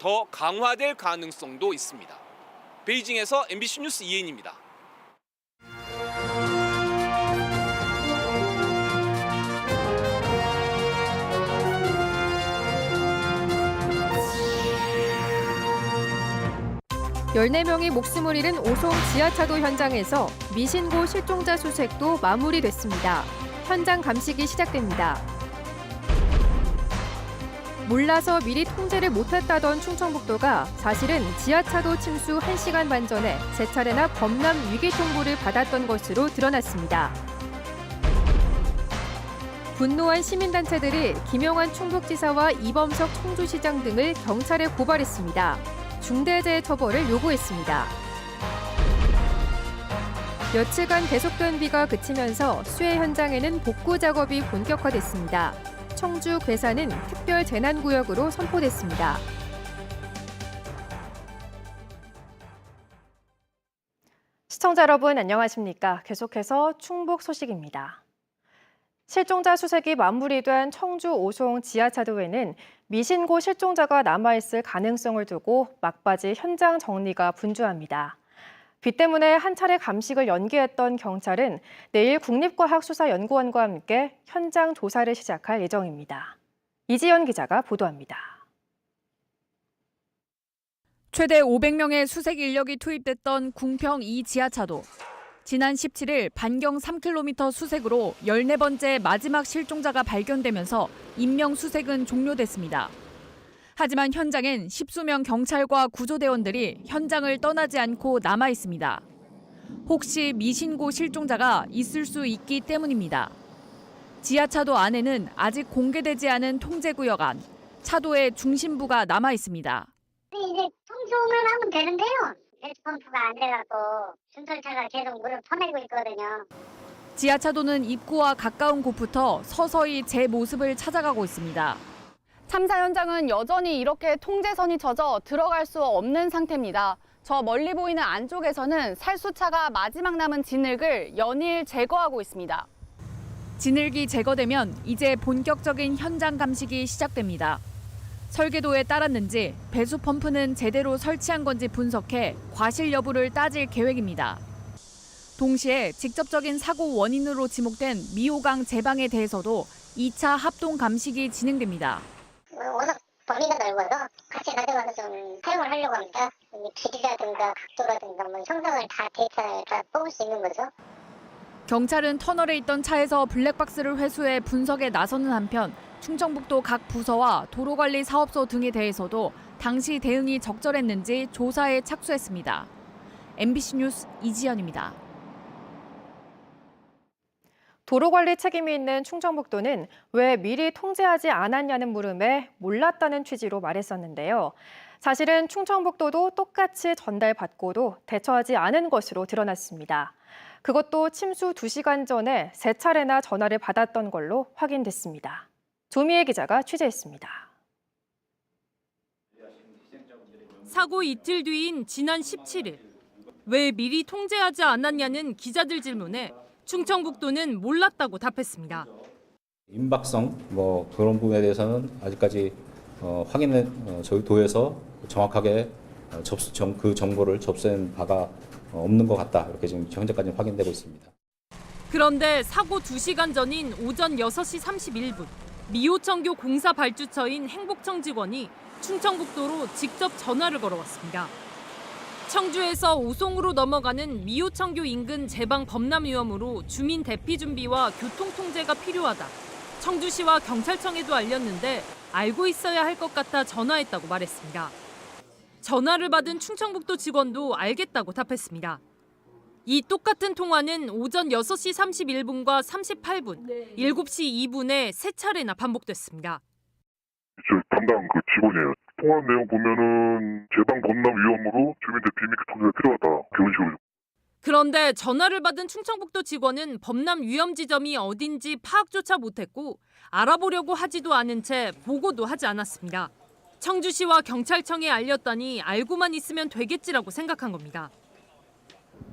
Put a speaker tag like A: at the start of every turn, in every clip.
A: 더 강화될 가능성도 있습니다. 베이징에서 MBC 뉴스 이혜인입니다.
B: 열네 명이 목숨을 잃은 오송 지하차도 현장에서 미신고 실종자 수색도 마무리됐습니다. 현장 감식이 시작됩니다. 몰라서 미리 통제를 못했다던 충청북도가 사실은 지하차도 침수 1시간 반 전에 세 차례나 범람 위기 통보를 받았던 것으로 드러났습니다. 분노한 시민단체들이 김영환 충북지사와 이범석 청주시장 등을 경찰에 고발했습니다. 중대재해 처벌을 요구했습니다. 며칠간 계속된 비가 그치면서 수해 현장에는 복구 작업이 본격화됐습니다. 청주 괴산은 특별 재난구역으로 선포됐습니다. 시청자 여러분 안녕하십니까? 계속해서 충북 소식입니다. 실종자 수색이 마무리된 청주 오송 지하차도에는 미신고 실종자가 남아있을 가능성을 두고 막바지 현장 정리가 분주합니다. 비 때문에 한 차례 감식을 연기했던 경찰은 내일 국립과학수사연구원과 함께 현장 조사를 시작할 예정입니다. 이지연 기자가 보도합니다.
C: 최대 500명의 수색 인력이 투입됐던 궁평 2 지하차도. 지난 17일 반경 3km 수색으로 14번째 마지막 실종자가 발견되면서 인명 수색은 종료됐습니다. 하지만 현장엔 십수명 경찰과 구조대원들이 현장을 떠나지 않고 남아 있습니다. 혹시 미신고 실종자가 있을 수 있기 때문입니다. 지하차도 안에는 아직 공개되지 않은 통제구역 안, 차도의 중심부가 남아 있습니다.
D: 이제 청소만 하면 되는데요. 펌프가 안 돼갖고 순찰차가 계속 물을 퍼내고 있거든요.
C: 지하차도는 입구와 가까운 곳부터 서서히 제 모습을 찾아가고 있습니다.
E: 참사 현장은 여전히 이렇게 통제선이 젖어 들어갈 수 없는 상태입니다. 저 멀리 보이는 안쪽에서는 살수차가 마지막 남은 진흙을 연일 제거하고 있습니다.
C: 진흙이 제거되면 이제 본격적인 현장 감식이 시작됩니다. 설계도에 따랐는지 배수 펌프는 제대로 설치한 건지 분석해 과실 여부를 따질 계획입니다. 동시에 직접적인 사고 원인으로 지목된 미호강 제방에 대해서도 2차 합동 감식이 진행됩니다.
D: 워낙 범위가 넓어서 같이 가져가서 좀 사용을 하려고 합니다. 길이라든가 각도라든가 뭐 형상을 다 데이터를 다 뽑을 수 있는 거죠.
C: 경찰은 터널에 있던 차에서 블랙박스를 회수해 분석에 나서는 한편 충청북도 각 부서와 도로관리사업소 등에 대해서도 당시 대응이 적절했는지 조사에 착수했습니다. MBC 뉴스 이지연입니다.
B: 도로관리 책임이 있는 충청북도는 왜 미리 통제하지 않았냐는 물음에 몰랐다는 취지로 말했었는데요. 사실은 충청북도도 똑같이 전달받고도 대처하지 않은 것으로 드러났습니다. 그것도 침수 2시간 전에 3차례나 전화를 받았던 걸로 확인됐습니다. 조미애 기자가 취재했습니다.
F: 사고 이틀 뒤인 지난 17일. 왜 미리 통제하지 않았냐는 기자들 질문에 충청북도는 몰랐다고 답했습니다.
G: 임박성 그런 부분에 대해서는 아직까지 확인은 저희 도에서 정확하게 그 정보를 접수한 바가 없는 것 같다. 이렇게 지금 현재까지 확인되고 있습니다.
F: 그런데 사고 2시간 전인 오전 6시 31분 미호청교 공사 발주처인 행복청 직원이 충청북도로 직접 전화를 걸어왔습니다. 청주에서 오송으로 넘어가는 미호청교 인근 제방 범람 위험으로 주민 대피 준비와 교통 통제가 필요하다. 청주시와 경찰청에도 알렸는데 알고 있어야 할 것 같아 전화했다고 말했습니다. 전화를 받은 충청북도 직원도 알겠다고 답했습니다. 이 똑같은 통화는 오전 6시 31분과 38분, 7시 2분에 3차례나 반복됐습니다.
H: 저 담당 직원이에요. 통화 내용 보면은 제방 범람 위험으로 주민 대피 및 교통제가 필요하다. 그런 식으로.
F: 그런데 전화를 받은 충청북도 직원은 범람 위험 지점이 어딘지 파악조차 못했고 알아보려고 하지도 않은 채 보고도 하지 않았습니다. 청주시와 경찰청에 알렸다니 알고만 있으면 되겠지라고 생각한 겁니다.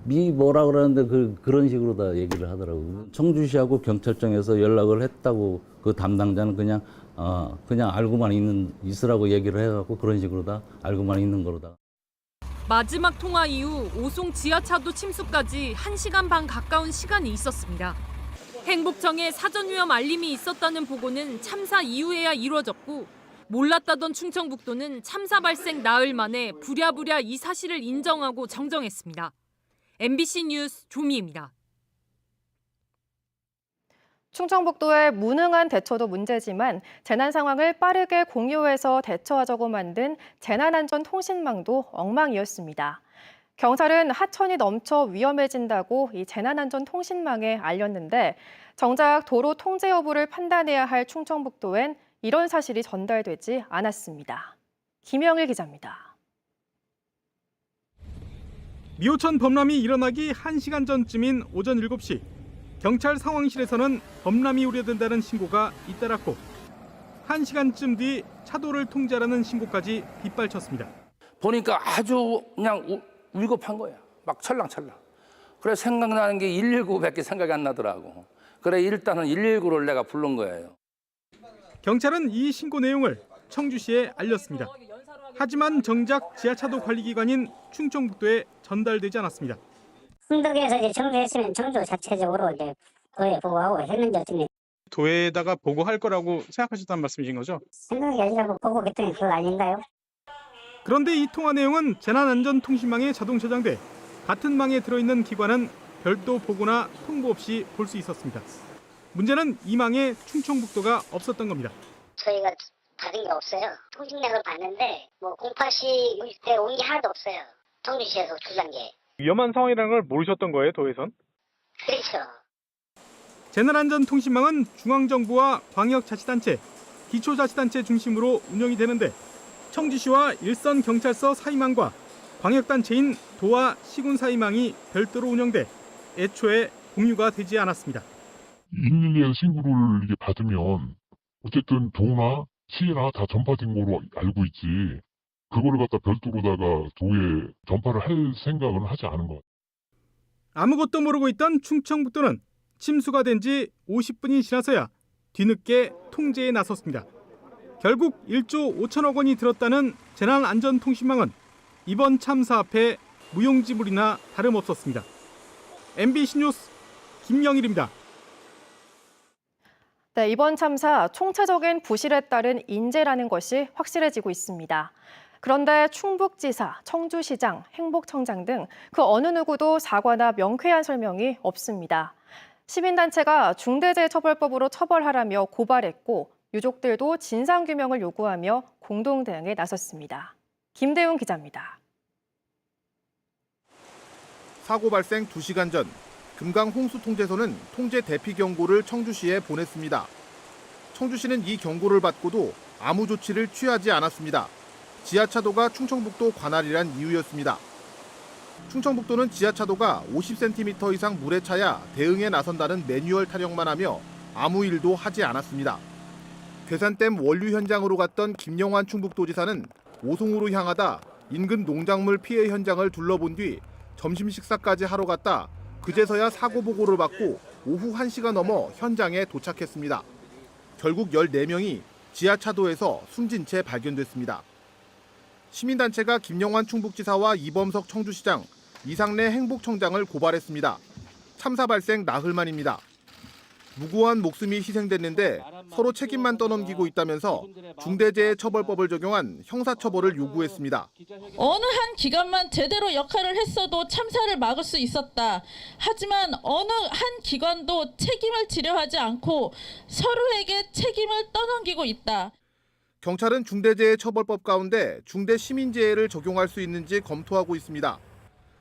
I: 뭐라 그러는데 그런 식으로 다 얘기를 하더라고요. 청주시하고 경찰청에서 연락을 했다고 그 담당자는 그냥 그냥 알고만 있으라고 얘기를 해갖고 그런 식으로 다 알고만 있는 거로다.
F: 마지막 통화 이후 오송 지하차도 침수까지 1시간 반 가까운 시간이 있었습니다. 행복청에 사전 위험 알림이 있었다는 보고는 참사 이후에야 이루어졌고 몰랐다던 충청북도는 참사 발생 나흘 만에 부랴부랴 이 사실을 인정하고 정정했습니다. MBC 뉴스 조미입니다.
B: 충청북도의 무능한 대처도 문제지만 재난 상황을 빠르게 공유해서 대처하자고 만든 재난안전통신망도 엉망이었습니다. 경찰은 하천이 넘쳐 위험해진다고 이 재난안전통신망에 알렸는데 정작 도로 통제 여부를 판단해야 할 충청북도엔 이런 사실이 전달되지 않았습니다. 김영일 기자입니다.
J: 미호천 범람이 일어나기 1시간 전쯤인 오전 7시 경찰 상황실에서는 범람이 우려된다는 신고가 잇따랐고 1시간쯤 뒤 차도를 통제하라는 신고까지 빗발쳤습니다.
K: 보니까 아주 그냥 위급한 거야. 막 찰랑찰랑. 그래 생각나는 게 119밖에 생각이 안 나더라고. 그래 일단은 119를 내가 부른 거예요.
J: 경찰은 이 신고 내용을 청주시에 알렸습니다. 하지만 정작 지하차도 관리기관인 충청북도에 전달되지 않았습니다.
D: 흥덕에서 이제 청주했으면 청주 자체적으로 이제 도에 보고하고 했는지 어쩌니
J: 도에다가 보고할 거라고 생각하셨다는 말씀이신 거죠?
D: 생각이 아니라고 보고했더니 그거 아닌가요?
J: 그런데 이 통화 내용은 재난안전통신망에 자동 저장돼 같은 망에 들어있는 기관은 별도 보고나 통보 없이 볼 수 있었습니다. 문제는 이 망에 충청북도가 없었던 겁니다.
D: 저희가 받은 게 없어요. 통신량을 봤는데 뭐 08시 60대 온 게 하나도 없어요. 청주시에서 주장 게.
J: 위험한 상황이라는 걸 모르셨던 거예요, 도에선?
D: 그렇죠.
J: 재난안전통신망은 중앙정부와 광역자치단체, 기초자치단체 중심으로 운영이 되는데 청주시와 일선경찰서 사이망과 광역단체인 도와 시군 사이망이 별도로 운영돼 애초에 공유가 되지 않았습니다.
H: 112에 신고를 이게 받으면 어쨌든 도나 시나 다 전파된 거로 알고 있지. 그거를 갖다 별도로다가 도에 전파를 할 생각은 하지 않은 것 같아요.
J: 아무것도 모르고 있던 충청북도는 침수가 된 지 50분이 지나서야 뒤늦게 통제에 나섰습니다. 결국 1조 5천억 원이 들었다는 재난안전통신망은 이번 참사 앞에 무용지물이나 다름없었습니다. MBC 뉴스 김영일입니다.
B: 네, 이번 참사 총체적인 부실에 따른 인재라는 것이 확실해지고 있습니다. 그런데 충북지사, 청주시장, 행복청장 등 그 어느 누구도 사과나 명쾌한 설명이 없습니다. 시민단체가 중대재해처벌법으로 처벌하라며 고발했고 유족들도 진상규명을 요구하며 공동대응에 나섰습니다. 김대웅 기자입니다.
L: 사고 발생 2시간 전 금강 홍수통제소는 통제 대피 경고를 청주시에 보냈습니다. 청주시는 이 경고를 받고도 아무 조치를 취하지 않았습니다. 지하차도가 충청북도 관할이란 이유였습니다. 충청북도는 지하차도가 50cm 이상 물에 차야 대응에 나선다는 매뉴얼 타령만 하며 아무 일도 하지 않았습니다. 괴산댐 원류 현장으로 갔던 김영환 충북도지사는 오송으로 향하다 인근 농작물 피해 현장을 둘러본 뒤 점심 식사까지 하러 갔다 그제서야 사고 보고를 받고 오후 1시가 넘어 현장에 도착했습니다. 결국 14명이 지하차도에서 숨진 채 발견됐습니다. 시민단체가 김영환 충북지사와 이범석 청주시장, 이상래 행복청장을 고발했습니다. 참사 발생 나흘 만입니다. 무고한 목숨이 희생됐는데 서로 책임만 떠넘기고 있다면서 중대재해처벌법을 적용한 형사처벌을 요구했습니다.
M: 어느 한 기관만 제대로 역할을 했어도 참사를 막을 수 있었다. 하지만 어느 한 기관도 책임을 지려 하지 않고 서로에게 책임을 떠넘기고 있다.
L: 경찰은 중대재해처벌법 가운데 중대시민재해를 적용할 수 있는지 검토하고 있습니다.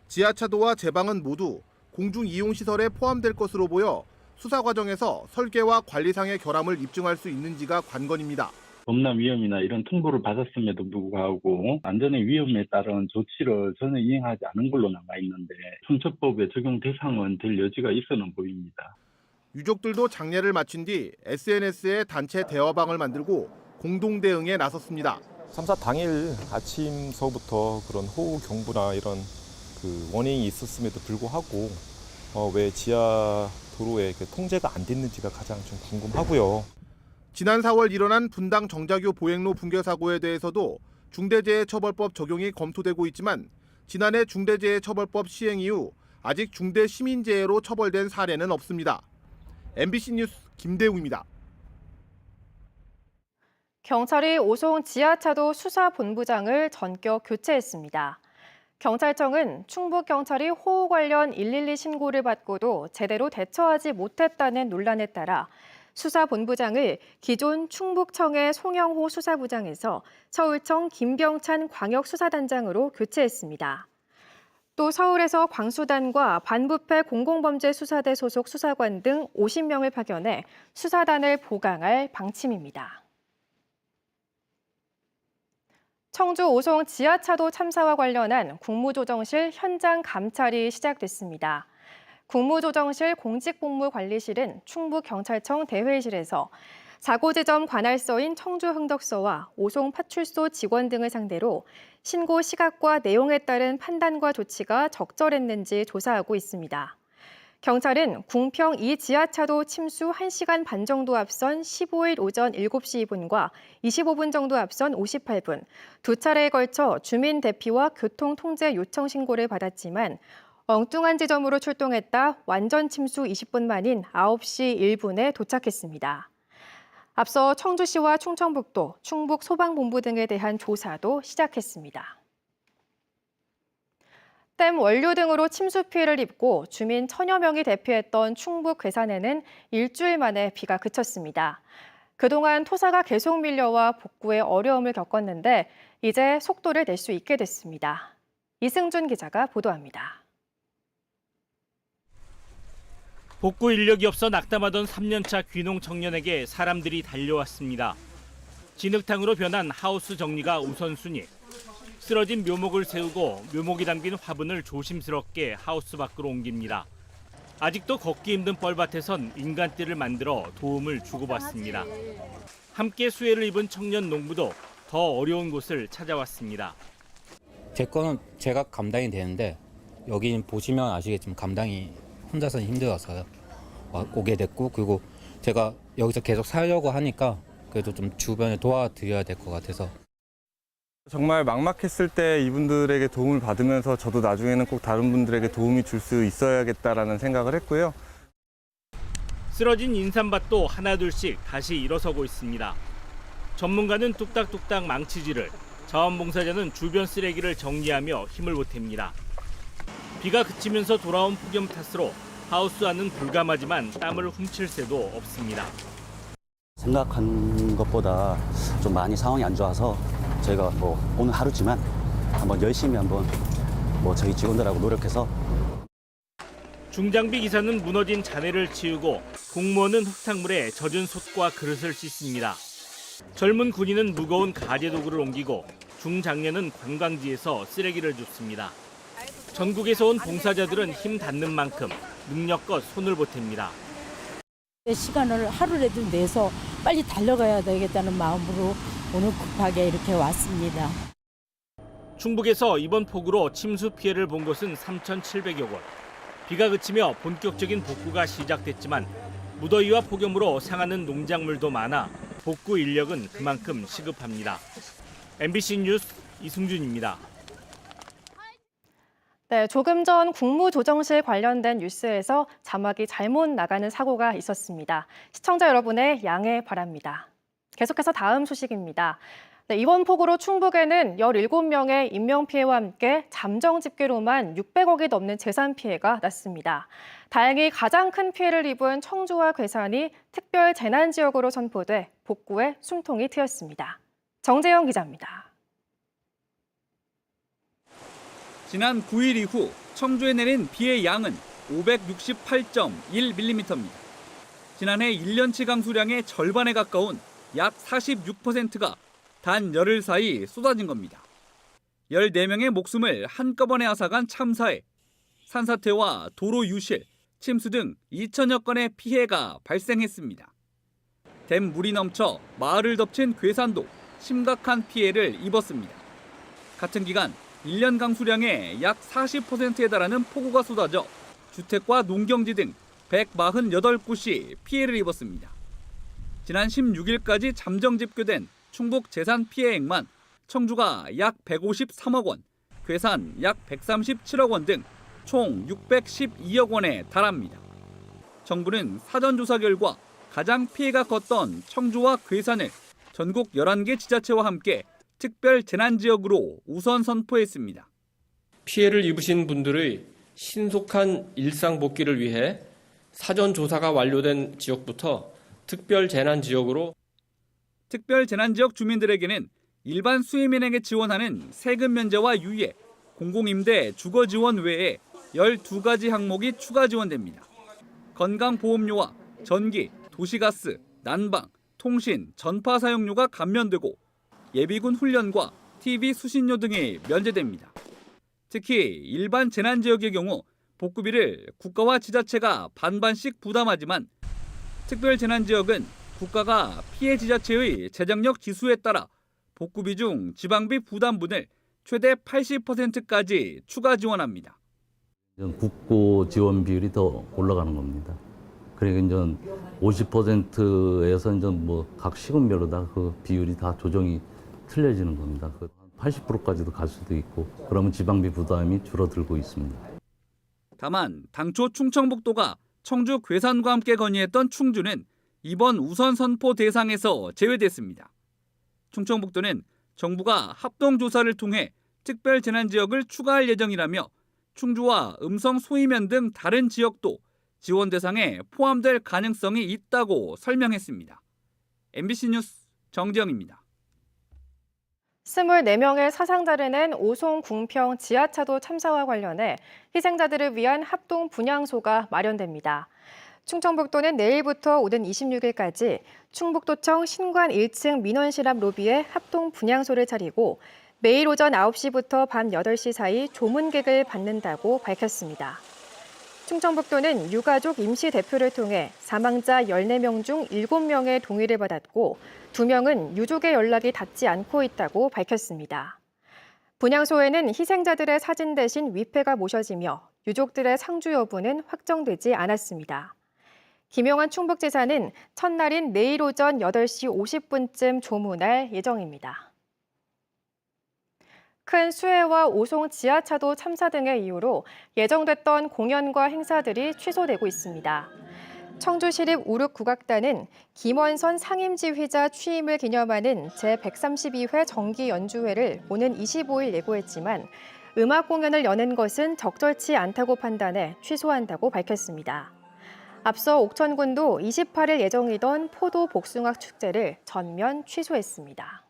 L: 지하차도와 제방은 모두 공중이용시설에 포함될 것으로 보여 수사 과정에서 설계와 관리상의 결함을 입증할 수 있는지가 관건입니다.
N: 범람 위험이나 이런 통보를 받았음에도 불구하고 안전의 위험에 따른 조치를 전혀 이행하지 않은 걸로 남아 있는데 형처법의 적용 대상은 될 여지가 있어는 보입니다.
L: 유족들도 장례를 마친 뒤 SNS에 단체 대화방을 만들고 공동 대응에 나섰습니다.
O: 참사 당일 아침서부터 그런 호우 경보나 이런 워닝이 있었음에도 불구하고 왜 지하 도로에 통제가 안 됐는지가 가장 좀 궁금하고요.
L: 지난 4월 일어난 분당 정자교 보행로 붕괴 사고에 대해서도 중대재해처벌법 적용이 검토되고 있지만 지난해 중대재해처벌법 시행 이후 아직 중대시민재해로 처벌된 사례는 없습니다. MBC 뉴스 김대웅입니다.
B: 경찰이 오송 지하차도 수사본부장을 전격 교체했습니다. 경찰청은 충북경찰이 호우 관련 112 신고를 받고도 제대로 대처하지 못했다는 논란에 따라 수사본부장을 기존 충북청의 송영호 수사부장에서 서울청 김병찬 광역수사단장으로 교체했습니다. 또 서울에서 광수단과 반부패 공공범죄수사대 소속 수사관 등 50명을 파견해 수사단을 보강할 방침입니다. 청주 오송 지하차도 참사와 관련한 국무조정실 현장 감찰이 시작됐습니다. 국무조정실 공직복무관리실은 충북경찰청 대회실에서 사고 지점 관할서인 청주 흥덕서와 오송 파출소 직원 등을 상대로 신고 시각과 내용에 따른 판단과 조치가 적절했는지 조사하고 있습니다. 경찰은 궁평 2 지하차도 침수 1시간 반 정도 앞선 15일 오전 7시 2분과 25분 정도 앞선 58분, 두 차례에 걸쳐 주민 대피와 교통 통제 요청 신고를 받았지만 엉뚱한 지점으로 출동했다 완전 침수 20분 만인 9시 1분에 도착했습니다. 앞서 청주시와 충청북도, 충북소방본부 등에 대한 조사도 시작했습니다. 댐 원료 등으로 침수 피해를 입고 주민 1000여 명이 대피했던 충북 괴산에는 일주일 만에 비가 그쳤습니다. 그동안 토사가 계속 밀려와 복구에 어려움을 겪었는데 이제 속도를 낼 수 있게 됐습니다. 이승준 기자가 보도합니다.
P: 복구 인력이 없어 낙담하던 3년차 귀농 청년에게 사람들이 달려왔습니다. 진흙탕으로 변한 하우스 정리가 우선순위. 쓰러진 묘목을 세우고 묘목이 담긴 화분을 조심스럽게 하우스 밖으로 옮깁니다. 아직도 걷기 힘든 뻘밭에선 인간띠를 만들어 도움을 주고받습니다. 함께 수해를 입은 청년 농부도 더 어려운 곳을 찾아왔습니다.
Q: 제 거는 제가 감당이 되는데 여기 보시면 아시겠지만 감당이 혼자서는 힘들어서 오게 됐고, 그리고 제가 여기서 계속 살려고 하니까 그래도 좀 주변에 도와드려야 될 것 같아서.
R: 정말 막막했을 때 이분들에게 도움을 받으면서 저도 나중에는 꼭 다른 분들에게 도움이 줄 수 있어야겠다라는 생각을 했고요.
P: 쓰러진 인삼밭도 하나둘씩 다시 일어서고 있습니다. 전문가는 뚝딱뚝딱 망치질을, 자원봉사자는 주변 쓰레기를 정리하며 힘을 보탭니다. 비가 그치면서 돌아온 폭염 탓으로 하우스 안은 불감하지만 땀을 훔칠 새도 없습니다.
I: 생각한 것보다 좀 많이 상황이 안 좋아서 저희가 오늘 하루지만 한번 열심히 저희 직원들하고 노력해서.
P: 중장비 기사는 무너진 잔해를 치우고 공무원은 흙탕물에 젖은 솥과 그릇을 씻습니다. 젊은 군인은 무거운 가재 도구를 옮기고 중장년은 관광지에서 쓰레기를 줍습니다. 전국에서 온 봉사자들은 힘 닿는 만큼 능력껏 손을 보탭니다.
S: 시간을 하루라도 내서 빨리 달려가야 되겠다는 마음으로 오늘 급하게 이렇게 왔습니다.
P: 충북에서 이번 폭우로 침수 피해를 본 곳은 3,700여 곳. 비가 그치며 본격적인 복구가 시작됐지만 무더위와 폭염으로 상하는 농작물도 많아 복구 인력은 그만큼 시급합니다. MBC 뉴스 이승준입니다.
B: 네, 조금 전 국무조정실 관련된 뉴스에서 자막이 잘못 나가는 사고가 있었습니다. 시청자 여러분의 양해 바랍니다. 계속해서 다음 소식입니다. 네, 이번 폭우로 충북에는 17명의 인명피해와 함께 잠정 집계로만 600억이 넘는 재산 피해가 났습니다. 다행히 가장 큰 피해를 입은 청주와 괴산이 특별 재난지역으로 선포돼 복구에 숨통이 트였습니다. 정재영 기자입니다.
T: 지난 9일 이후 청주에 내린 비의 양은 568.1mm입니다. 지난해 1년치 강수량의 절반에 가까운 약 46%가 단 열흘 사이 쏟아진 겁니다. 14명의 목숨을 한꺼번에 앗아간 참사에 산사태와 도로 유실, 침수 등 2천여 건의 피해가 발생했습니다. 댐 물이 넘쳐 마을을 덮친 괴산도 심각한 피해를 입었습니다. 같은 기간 1년 강수량의 약 40%에 달하는 폭우가 쏟아져 주택과 농경지 등 148곳이 피해를 입었습니다. 지난 16일까지 잠정 집계된 충북 재산 피해액만 청주가 약 153억 원, 괴산 약 137억 원 등 총 612억 원에 달합니다. 정부는 사전조사 결과 가장 피해가 컸던 청주와 괴산을 전국 11개 지자체와 함께 특별 재난지역으로 우선 선포했습니다.
U: 피해를 입으신 분들의 신속한 일상 복귀를 위해 사전조사가 완료된 지역부터 특별 재난지역으로
T: 특별 재난지역 주민들에게는 일반 수혜민에게 지원하는 세금 면제와 유예, 공공임대 주거 지원 외에 12가지 항목이 추가 지원됩니다. 건강보험료와 전기, 도시가스, 난방, 통신, 전파 사용료가 감면되고 예비군 훈련과 TV 수신료 등이 면제됩니다. 특히 일반 재난지역의 경우 복구비를 국가와 지자체가 반반씩 부담하지만 특별 재난지역은 국가가 피해 지자체의 재정력 지수에 따라 복구비 중 지방비 부담분을 최대 80%까지 추가 지원합니다.
V: 국고 지원 비율이 더 올라가는 겁니다. 그러니까 50%에서 각 시군별로 그 비율이 다 조정이 틀려지는 겁니다. 80%까지도 갈 수도 있고 그러면 지방비 부담이 줄어들고 있습니다.
T: 다만 당초 충청북도가 청주 괴산과 함께 건의했던 충주는 이번 우선 선포 대상에서 제외됐습니다. 충청북도는 정부가 합동조사를 통해 특별 재난지역을 추가할 예정이라며 충주와 음성 소이면 등 다른 지역도 지원 대상에 포함될 가능성이 있다고 설명했습니다. MBC 뉴스 정지영입니다.
B: 24명의 사상자를 낸 오송 궁평 지하차도 참사와 관련해 희생자들을 위한 합동 분향소가 마련됩니다. 충청북도는 내일부터 오는 26일까지 충북도청 신관 1층 민원실 앞 로비에 합동 분향소를 차리고 매일 오전 9시부터 밤 8시 사이 조문객을 받는다고 밝혔습니다. 충청북도는 유가족 임시 대표를 통해 사망자 14명 중 7명의 동의를 받았고 2명은 유족의 연락이 닿지 않고 있다고 밝혔습니다. 분향소에는 희생자들의 사진 대신 위패가 모셔지며 유족들의 상주 여부는 확정되지 않았습니다. 김용환 충북지사는 첫날인 내일 오전 8시 50분쯤 조문할 예정입니다. 큰 수해와 오송 지하차도 참사 등의 이유로 예정됐던 공연과 행사들이 취소되고 있습니다. 청주시립 우륵국악단은 김원선 상임지휘자 취임을 기념하는 제132회 정기연주회를 오는 25일 예고했지만 음악 공연을 여는 것은 적절치 않다고 판단해 취소한다고 밝혔습니다. 앞서 옥천군도 28일 예정이던 포도 복숭아 축제를 전면 취소했습니다.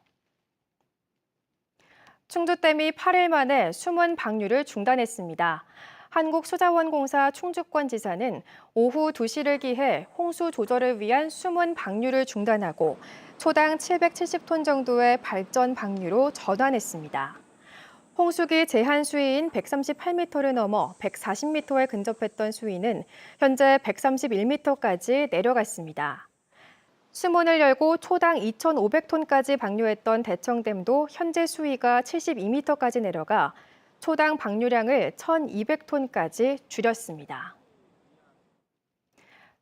B: 충주댐이 8일 만에 숨은 방류를 중단했습니다. 한국수자원공사 충주권지사는 오후 2시를 기해 홍수 조절을 위한 숨은 방류를 중단하고 초당 770톤 정도의 발전 방류로 전환했습니다. 홍수기 제한 수위인 138m를 넘어 140m에 근접했던 수위는 현재 131m까지 내려갔습니다. 수문을 열고 초당 2,500톤까지 방류했던 대청댐도 현재 수위가 72m까지 내려가 초당 방류량을 1,200톤까지 줄였습니다.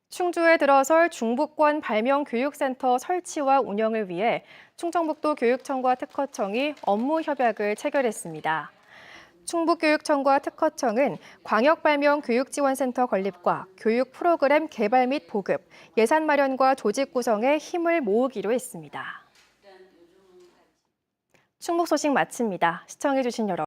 B: 충주에 들어설 중부권 발명교육센터 설치와 운영을 위해 충청북도 교육청과 특허청이 업무 협약을 체결했습니다. 충북교육청과 특허청은 광역발명교육지원센터 건립과 교육 프로그램 개발 및 보급, 예산 마련과 조직 구성에 힘을 모으기로 했습니다. 충북 소식 마칩니다. 시청해주신 여러분